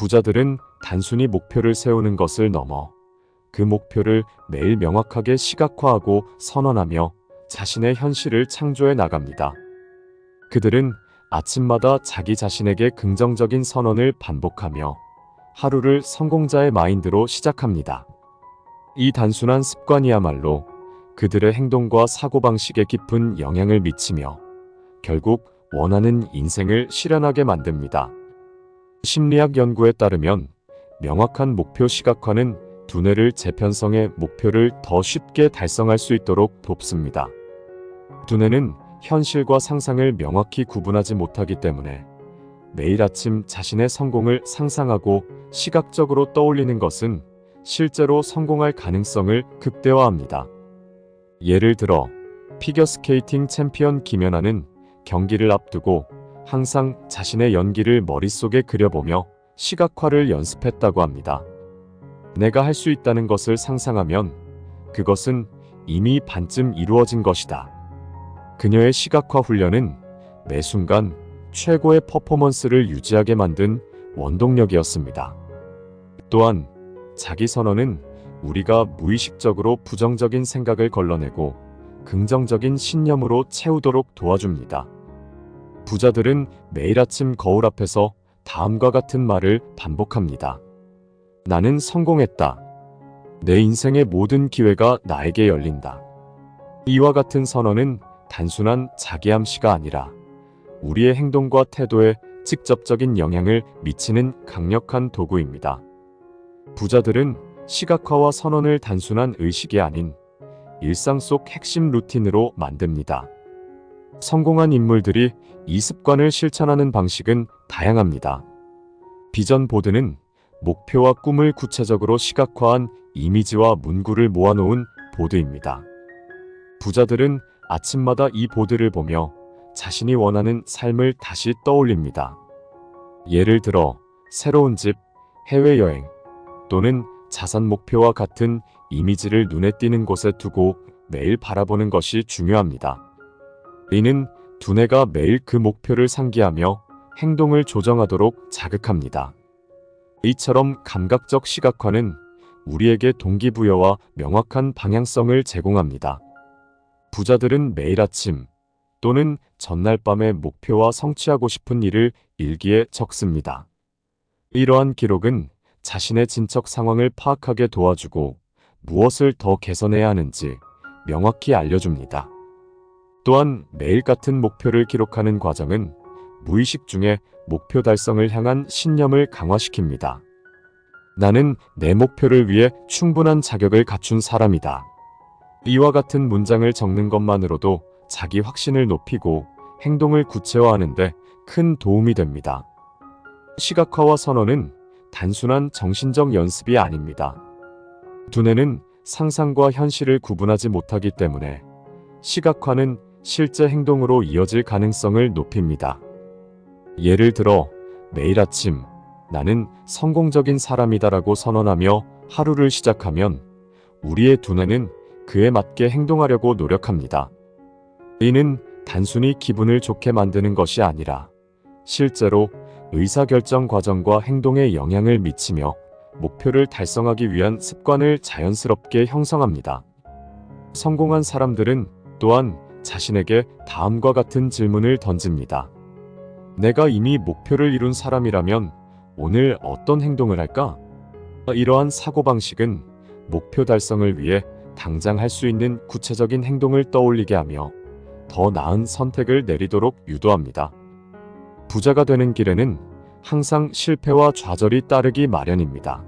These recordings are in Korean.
부자들은 단순히 목표를 세우는 것을 넘어 그 목표를 매일 명확하게 시각화하고 선언하며 자신의 현실을 창조해 나갑니다. 그들은 아침마다 자기 자신에게 긍정적인 선언을 반복하며 하루를 성공자의 마인드로 시작합니다. 이 단순한 습관이야말로 그들의 행동과 사고방식에 깊은 영향을 미치며 결국 원하는 인생을 실현하게 만듭니다. 심리학 연구에 따르면 명확한 목표 시각화는 두뇌를 재편성해 목표를 더 쉽게 달성할 수 있도록 돕습니다. 두뇌는 현실과 상상을 명확히 구분하지 못하기 때문에 매일 아침 자신의 성공을 상상하고 시각적으로 떠올리는 것은 실제로 성공할 가능성을 극대화합니다. 예를 들어 피겨스케이팅 챔피언 김연아는 경기를 앞두고 항상 자신의 연기를 머릿속에 그려보며 시각화를 연습했다고 합니다. 내가 할 수 있다는 것을 상상하면 그것은 이미 반쯤 이루어진 것이다. 그녀의 시각화 훈련은 매 순간 최고의 퍼포먼스를 유지하게 만든 원동력이었습니다. 또한 자기 선언은 우리가 무의식적으로 부정적인 생각을 걸러내고 긍정적인 신념으로 채우도록 도와줍니다. 부자들은 매일 아침 거울 앞에서 다음과 같은 말을 반복합니다. 나는 성공했다. 내 인생의 모든 기회가 나에게 열린다. 이와 같은 선언은 단순한 자기암시가 아니라 우리의 행동과 태도에 직접적인 영향을 미치는 강력한 도구입니다. 부자들은 시각화와 선언을 단순한 의식이 아닌 일상 속 핵심 루틴으로 만듭니다. 성공한 인물들이 이 습관을 실천하는 방식은 다양합니다. 비전 보드는 목표와 꿈을 구체적으로 시각화한 이미지와 문구를 모아놓은 보드입니다. 부자들은 아침마다 이 보드를 보며 자신이 원하는 삶을 다시 떠올립니다. 예를 들어 새로운 집, 해외여행 또는 자산 목표와 같은 이미지를 눈에 띄는 곳에 두고 매일 바라보는 것이 중요합니다. 이는 두뇌가 매일 그 목표를 상기하며 행동을 조정하도록 자극합니다. 이처럼 감각적 시각화는 우리에게 동기부여와 명확한 방향성을 제공합니다. 부자들은 매일 아침 또는 전날 밤에 목표와 성취하고 싶은 일을 일기에 적습니다. 이러한 기록은 자신의 진척 상황을 파악하게 도와주고 무엇을 더 개선해야 하는지 명확히 알려줍니다. 또한 매일 같은 목표를 기록하는 과정은 무의식 중에 목표 달성을 향한 신념을 강화시킵니다. 나는 내 목표를 위해 충분한 자격을 갖춘 사람이다. 이와 같은 문장을 적는 것만으로도 자기 확신을 높이고 행동을 구체화하는 데 큰 도움이 됩니다. 시각화와 선언은 단순한 정신적 연습이 아닙니다. 두뇌는 상상과 현실을 구분하지 못하기 때문에 시각화는 실제 행동으로 이어질 가능성을 높입니다. 예를 들어 매일 아침 나는 성공적인 사람이다라고 선언하며 하루를 시작하면 우리의 두뇌는 그에 맞게 행동하려고 노력합니다. 이는 단순히 기분을 좋게 만드는 것이 아니라 실제로 의사결정 과정과 행동에 영향을 미치며 목표를 달성하기 위한 습관을 자연스럽게 형성합니다. 성공한 사람들은 또한 자신에게 다음과 같은 질문을 던집니다. 내가 이미 목표를 이룬 사람이라면 오늘 어떤 행동을 할까? 이러한 사고방식은 목표 달성을 위해 당장 할 수 있는 구체적인 행동을 떠올리게 하며 더 나은 선택을 내리도록 유도합니다. 부자가 되는 길에는 항상 실패와 좌절이 따르기 마련입니다.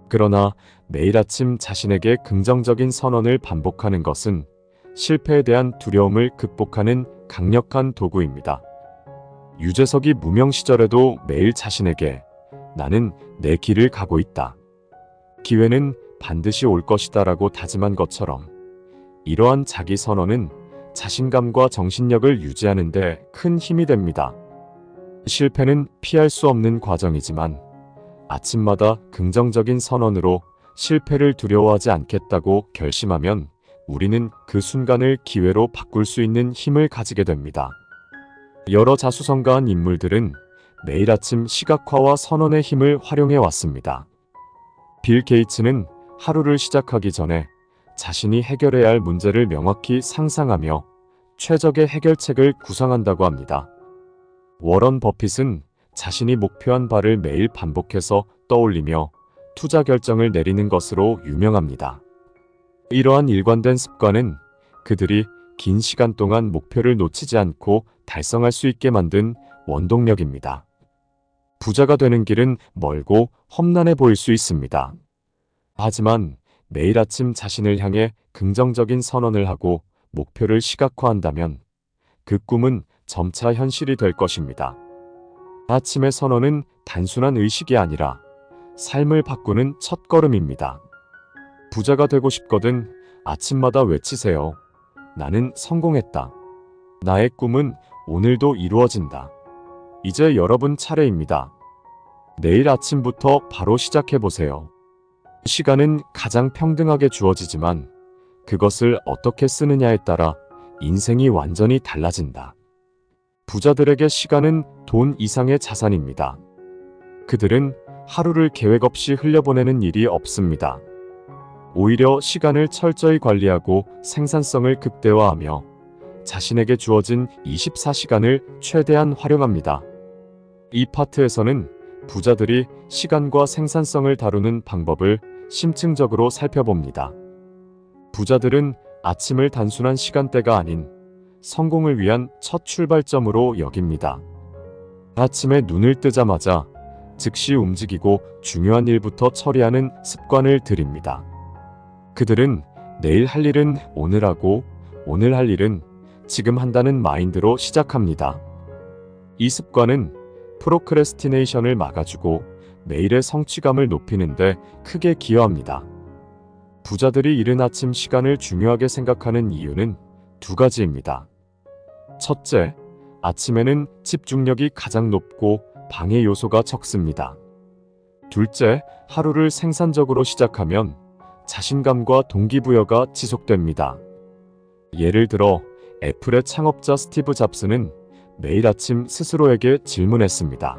그러나 매일 아침 자신에게 긍정적인 선언을 반복하는 것은 실패에 대한 두려움을 극복하는 강력한 도구입니다. 유재석이 무명 시절에도 매일 자신에게 나는 내 길을 가고 있다. 기회는 반드시 올 것이다 라고 다짐한 것처럼 이러한 자기 선언은 자신감과 정신력을 유지하는 데 큰 힘이 됩니다. 실패는 피할 수 없는 과정이지만 아침마다 긍정적인 선언으로 실패를 두려워하지 않겠다고 결심하면 우리는 그 순간을 기회로 바꿀 수 있는 힘을 가지게 됩니다. 여러 자수성가한 인물들은 매일 아침 시각화와 선언의 힘을 활용해 왔습니다. 빌 게이츠는 하루를 시작하기 전에 자신이 해결해야 할 문제를 명확히 상상하며 최적의 해결책을 구상한다고 합니다. 워런 버핏은 자신이 목표한 바를 매일 반복해서 떠올리며 투자 결정을 내리는 것으로 유명합니다. 이러한 일관된 습관은 그들이 긴 시간 동안 목표를 놓치지 않고 달성할 수 있게 만든 원동력입니다. 부자가 되는 길은 멀고 험난해 보일 수 있습니다. 하지만 매일 아침 자신을 향해 긍정적인 선언을 하고 목표를 시각화한다면 그 꿈은 점차 현실이 될 것입니다. 아침의 선언은 단순한 의식이 아니라 삶을 바꾸는 첫걸음입니다. 부자가 되고 싶거든 아침마다 외치세요. 나는 성공했다. 나의 꿈은 오늘도 이루어진다. 이제 여러분 차례입니다. 내일 아침부터 바로 시작해보세요. 시간은 가장 평등하게 주어지지만 그것을 어떻게 쓰느냐에 따라 인생이 완전히 달라진다. 부자들에게 시간은 돈 이상의 자산입니다. 그들은 하루를 계획 없이 흘려보내는 일이 없습니다. 오히려 시간을 철저히 관리하고 생산성을 극대화하며 자신에게 주어진 24시간을 최대한 활용합니다. 이 파트에서는 부자들이 시간과 생산성을 다루는 방법을 심층적으로 살펴봅니다. 부자들은 아침을 단순한 시간대가 아닌 성공을 위한 첫 출발점으로 여깁니다. 아침에 눈을 뜨자마자 즉시 움직이고 중요한 일부터 처리하는 습관을 들입니다. 그들은 내일 할 일은 오늘 하고 오늘 할 일은 지금 한다는 마인드로 시작합니다. 이 습관은 프로크래스티네이션을 막아주고 매일의 성취감을 높이는데 크게 기여합니다. 부자들이 이른 아침 시간을 중요하게 생각하는 이유는 두 가지입니다. 첫째, 아침에는 집중력이 가장 높고 방해 요소가 적습니다. 둘째, 하루를 생산적으로 시작하면 자신감과 동기부여가 지속됩니다. 예를 들어 애플의 창업자 스티브 잡스는 매일 아침 스스로에게 질문했습니다.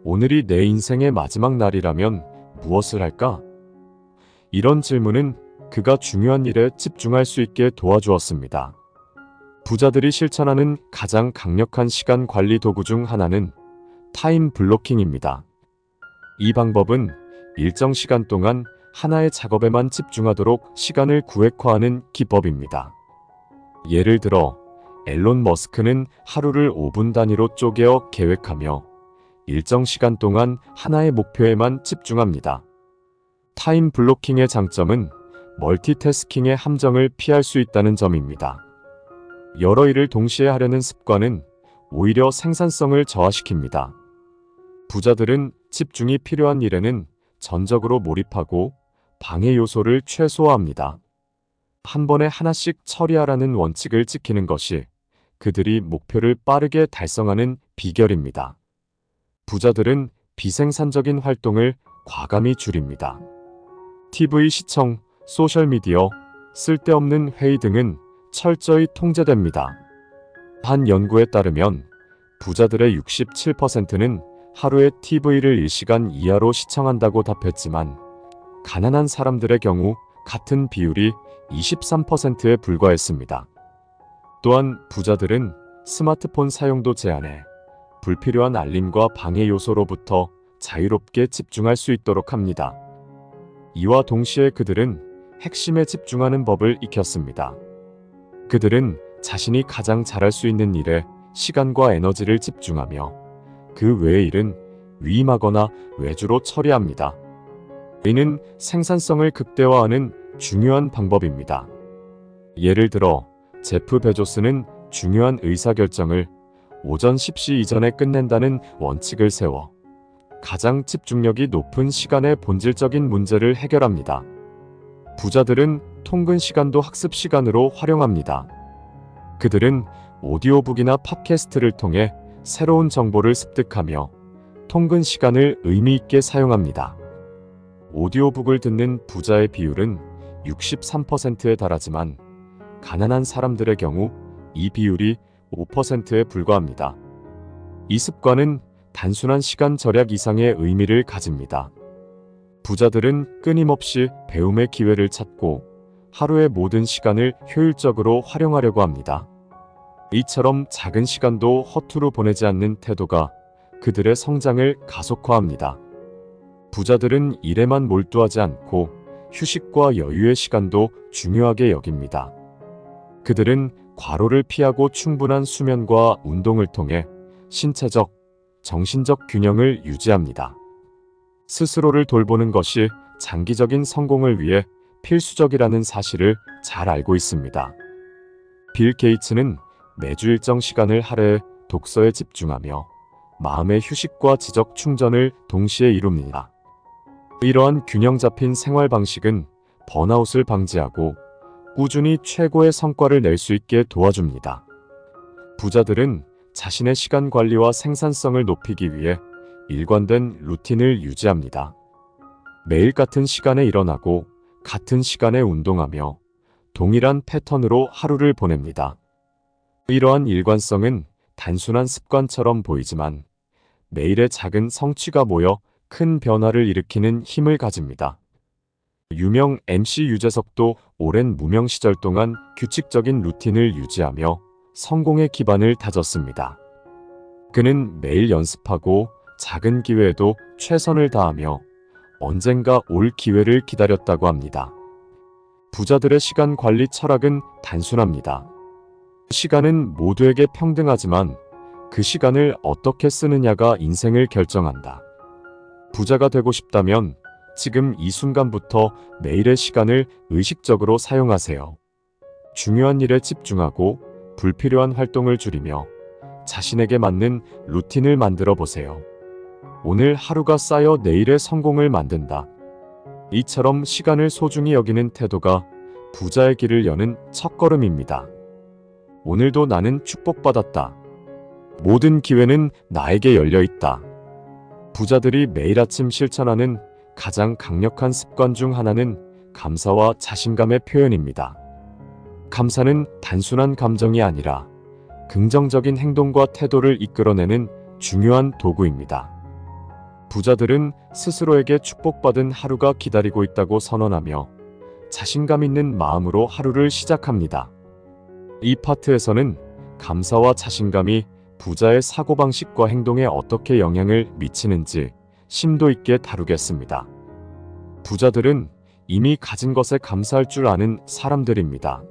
오늘이 내 인생의 마지막 날이라면 무엇을 할까? 이런 질문은 그가 중요한 일에 집중할 수 있게 도와주었습니다. 부자들이 실천하는 가장 강력한 시간 관리 도구 중 하나는 타임 블로킹입니다. 이 방법은 일정 시간 동안 하나의 작업에만 집중하도록 시간을 구획화하는 기법입니다. 예를 들어 앨런 머스크는 하루를 5분 단위로 쪼개어 계획하며 일정 시간 동안 하나의 목표에만 집중합니다. 타임 블로킹의 장점은 멀티태스킹의 함정을 피할 수 있다는 점입니다. 여러 일을 동시에 하려는 습관은 오히려 생산성을 저하시킵니다. 부자들은 집중이 필요한 일에는 전적으로 몰입하고 방해 요소를 최소화합니다. 한 번에 하나씩 처리하라는 원칙을 지키는 것이 그들이 목표를 빠르게 달성하는 비결입니다. 부자들은 비생산적인 활동을 과감히 줄입니다. TV 시청, 소셜미디어, 쓸데없는 회의 등은 철저히 통제됩니다. 한 연구에 따르면 부자들의 67%는 하루에 TV를 1시간 이하로 시청한다고 답했지만 가난한 사람들의 경우 같은 비율이 23%에 불과했습니다. 또한 부자들은 스마트폰 사용도 제한해 불필요한 알림과 방해 요소로부터 자유롭게 집중할 수 있도록 합니다. 이와 동시에 그들은 핵심에 집중하는 법을 익혔습니다. 그들은 자신이 가장 잘할 수 있는 일에 시간과 에너지를 집중하며 그 외의 일은 위임하거나 외주로 처리합니다. 이는 생산성을 극대화하는 중요한 방법입니다. 예를 들어 제프 베조스는 중요한 의사결정을 오전 10시 이전에 끝낸다는 원칙을 세워 가장 집중력이 높은 시간에 본질적인 문제를 해결합니다. 부자들은 통근 시간도 학습 시간으로 활용합니다. 그들은 오디오북이나 팟캐스트를 통해 새로운 정보를 습득하며 통근 시간을 의미 있게 사용합니다. 오디오북을 듣는 부자의 비율은 63%에 달하지만 가난한 사람들의 경우 이 비율이 5%에 불과합니다. 이 습관은 단순한 시간 절약 이상의 의미를 가집니다. 부자들은 끊임없이 배움의 기회를 찾고 하루의 모든 시간을 효율적으로 활용하려고 합니다. 이처럼 작은 시간도 허투루 보내지 않는 태도가 그들의 성장을 가속화합니다. 부자들은 일에만 몰두하지 않고 휴식과 여유의 시간도 중요하게 여깁니다. 그들은 과로를 피하고 충분한 수면과 운동을 통해 신체적, 정신적 균형을 유지합니다. 스스로를 돌보는 것이 장기적인 성공을 위해 필수적이라는 사실을 잘 알고 있습니다. 빌 게이츠는 매주 일정 시간을 할애해 독서에 집중하며 마음의 휴식과 지적 충전을 동시에 이룹니다. 이러한 균형 잡힌 생활 방식은 번아웃을 방지하고 꾸준히 최고의 성과를 낼 수 있게 도와줍니다. 부자들은 자신의 시간 관리와 생산성을 높이기 위해 일관된 루틴을 유지합니다. 매일 같은 시간에 일어나고 같은 시간에 운동하며 동일한 패턴으로 하루를 보냅니다. 이러한 일관성은 단순한 습관처럼 보이지만 매일의 작은 성취가 모여 큰 변화를 일으키는 힘을 가집니다. 유명 MC 유재석도 오랜 무명 시절 동안 규칙적인 루틴을 유지하며 성공의 기반을 다졌습니다. 그는 매일 연습하고 작은 기회에도 최선을 다하며 언젠가 올 기회를 기다렸다고 합니다. 부자들의 시간 관리 철학은 단순합니다. 시간은 모두에게 평등하지만 그 시간을 어떻게 쓰느냐가 인생을 결정한다. 부자가 되고 싶다면 지금 이 순간부터 매일의 시간을 의식적으로 사용하세요. 중요한 일에 집중하고 불필요한 활동을 줄이며 자신에게 맞는 루틴을 만들어 보세요. 오늘 하루가 쌓여 내일의 성공을 만든다. 이처럼 시간을 소중히 여기는 태도가 부자의 길을 여는 첫걸음입니다. 오늘도 나는 축복받았다. 모든 기회는 나에게 열려 있다. 부자들이 매일 아침 실천하는 가장 강력한 습관 중 하나는 감사와 자신감의 표현입니다. 감사는 단순한 감정이 아니라 긍정적인 행동과 태도를 이끌어내는 중요한 도구입니다. 부자들은 스스로에게 축복받은 하루가 기다리고 있다고 선언하며 자신감 있는 마음으로 하루를 시작합니다. 이 파트에서는 감사와 자신감이 부자의 사고방식과 행동에 어떻게 영향을 미치는지 심도 있게 다루겠습니다. 부자들은 이미 가진 것에 감사할 줄 아는 사람들입니다.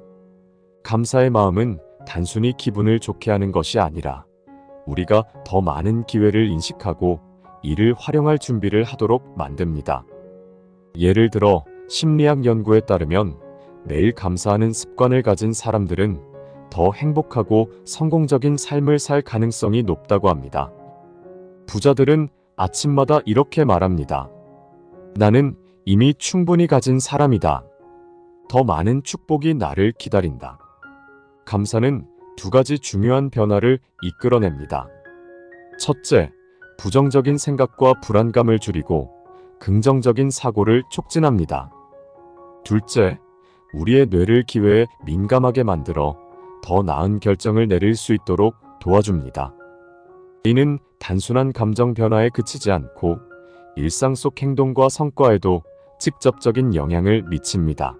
감사의 마음은 단순히 기분을 좋게 하는 것이 아니라 우리가 더 많은 기회를 인식하고 이를 활용할 준비를 하도록 만듭니다. 예를 들어 심리학 연구에 따르면 매일 감사하는 습관을 가진 사람들은 더 행복하고 성공적인 삶을 살 가능성이 높다고 합니다. 부자들은 아침마다 이렇게 말합니다. 나는 이미 충분히 가진 사람이다. 더 많은 축복이 나를 기다린다. 감사는 두 가지 중요한 변화를 이끌어냅니다. 첫째, 부정적인 생각과 불안감을 줄이고 긍정적인 사고를 촉진합니다. 둘째, 우리의 뇌를 기회에 민감하게 만들어 더 나은 결정을 내릴 수 있도록 도와줍니다. 이는 단순한 감정 변화에 그치지 않고 일상 속 행동과 성과에도 직접적인 영향을 미칩니다.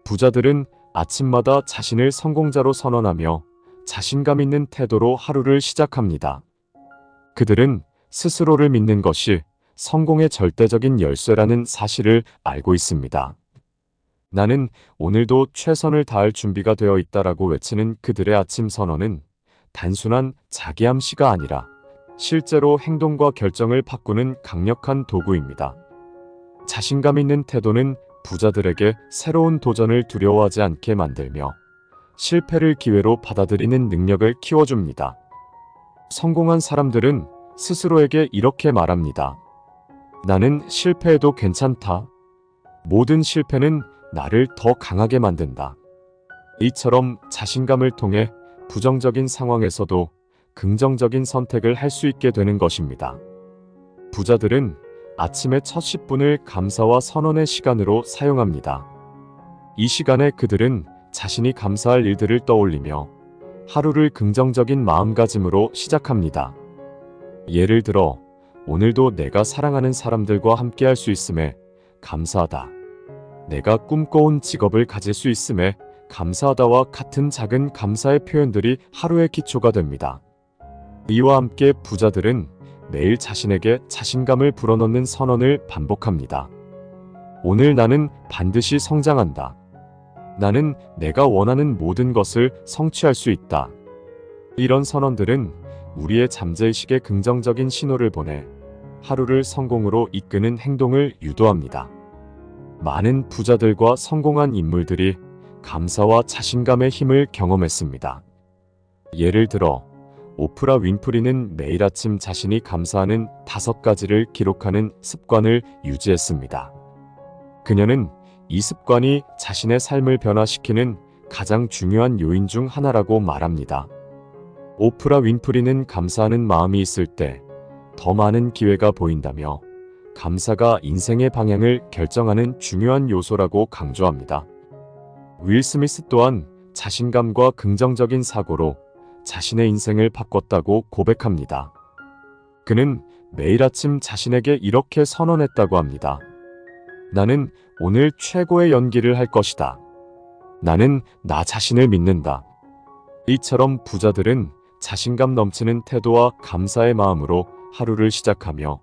부자들은 아침마다 자신을 성공자로 선언하며 자신감 있는 태도로 하루를 시작합니다. 그들은 스스로를 믿는 것이 성공의 절대적인 열쇠라는 사실을 알고 있습니다. 나는 오늘도 최선을 다할 준비가 되어 있다라고 외치는 그들의 아침 선언은 단순한 자기암시가 아니라 실제로 행동과 결정을 바꾸는 강력한 도구입니다. 자신감 있는 태도는 부자들에게 새로운 도전을 두려워하지 않게 만들며 실패를 기회로 받아들이는 능력을 키워줍니다. 성공한 사람들은 스스로에게 이렇게 말합니다. 나는 실패해도 괜찮다. 모든 실패는 나를 더 강하게 만든다. 이처럼 자신감을 통해 부정적인 상황에서도 긍정적인 선택을 할 수 있게 되는 것입니다. 부자들은 아침의 첫 10분을 감사와 선언의 시간으로 사용합니다. 이 시간에 그들은 자신이 감사할 일들을 떠올리며 하루를 긍정적인 마음가짐으로 시작합니다. 예를 들어, 오늘도 내가 사랑하는 사람들과 함께 할 수 있음에 감사하다. 내가 꿈꿔온 직업을 가질 수 있음에 감사하다와 같은 작은 감사의 표현들이 하루의 기초가 됩니다. 이와 함께 부자들은 매일 자신에게 자신감을 불어넣는 선언을 반복합니다. 오늘 나는 반드시 성장한다. 나는 내가 원하는 모든 것을 성취할 수 있다. 이런 선언들은 우리의 잠재의식에 긍정적인 신호를 보내 하루를 성공으로 이끄는 행동을 유도합니다. 많은 부자들과 성공한 인물들이 감사와 자신감의 힘을 경험했습니다. 예를 들어, 오프라 윈프리는 매일 아침 자신이 감사하는 5가지를 기록하는 습관을 유지했습니다. 그녀는 이 습관이 자신의 삶을 변화시키는 가장 중요한 요인 중 하나라고 말합니다. 오프라 윈프리는 감사하는 마음이 있을 때 더 많은 기회가 보인다며 감사가 인생의 방향을 결정하는 중요한 요소라고 강조합니다. 윌 스미스 또한 자신감과 긍정적인 사고로 자신의 인생을 바꿨다고 고백합니다. 그는 매일 아침 자신에게 이렇게 선언했다고 합니다. 나는 오늘 최고의 연기를 할 것이다. 나는 나 자신을 믿는다. 이처럼 부자들은 자신감 넘치는 태도와 감사의 마음으로 하루를 시작하며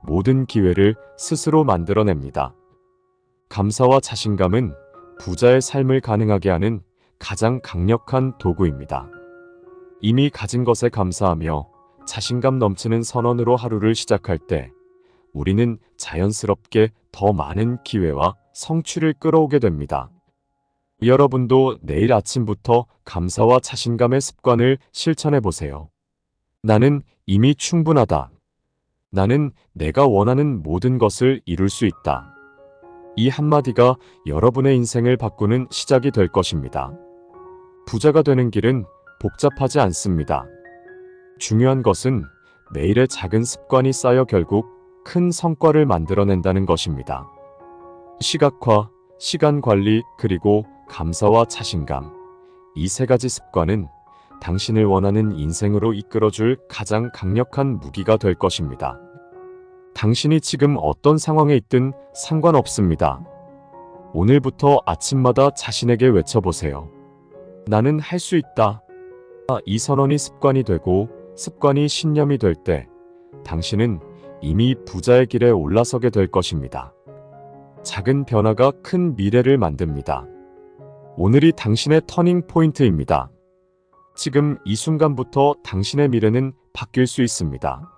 모든 기회를 스스로 만들어냅니다. 감사와 자신감은 부자의 삶을 가능하게 하는 가장 강력한 도구입니다. 이미 가진 것에 감사하며 자신감 넘치는 선언으로 하루를 시작할 때 우리는 자연스럽게 더 많은 기회와 성취를 끌어오게 됩니다. 여러분도 내일 아침부터 감사와 자신감의 습관을 실천해 보세요. 나는 이미 충분하다. 나는 내가 원하는 모든 것을 이룰 수 있다. 이 한마디가 여러분의 인생을 바꾸는 시작이 될 것입니다. 부자가 되는 길은 복잡하지 않습니다. 중요한 것은 매일의 작은 습관이 쌓여 결국 큰 성과를 만들어낸다는 것입니다. 시각화, 시간 관리, 그리고 감사와 자신감. 이 3가지 습관은 당신을 원하는 인생으로 이끌어줄 가장 강력한 무기가 될 것입니다. 당신이 지금 어떤 상황에 있든 상관없습니다. 오늘부터 아침마다 자신에게 외쳐보세요. 나는 할 수 있다. 이 선언이 습관이 되고 습관이 신념이 될 때 당신은 이미 부자의 길에 올라서게 될 것입니다. 작은 변화가 큰 미래를 만듭니다. 오늘이 당신의 터닝 포인트입니다. 지금 이 순간부터 당신의 미래는 바뀔 수 있습니다.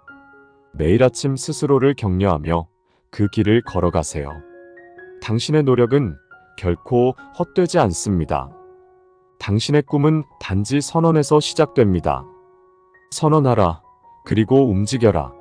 매일 아침 스스로를 격려하며 그 길을 걸어가세요. 당신의 노력은 결코 헛되지 않습니다. 당신의 꿈은 단지 선언에서 시작됩니다. 선언하라. 그리고 움직여라.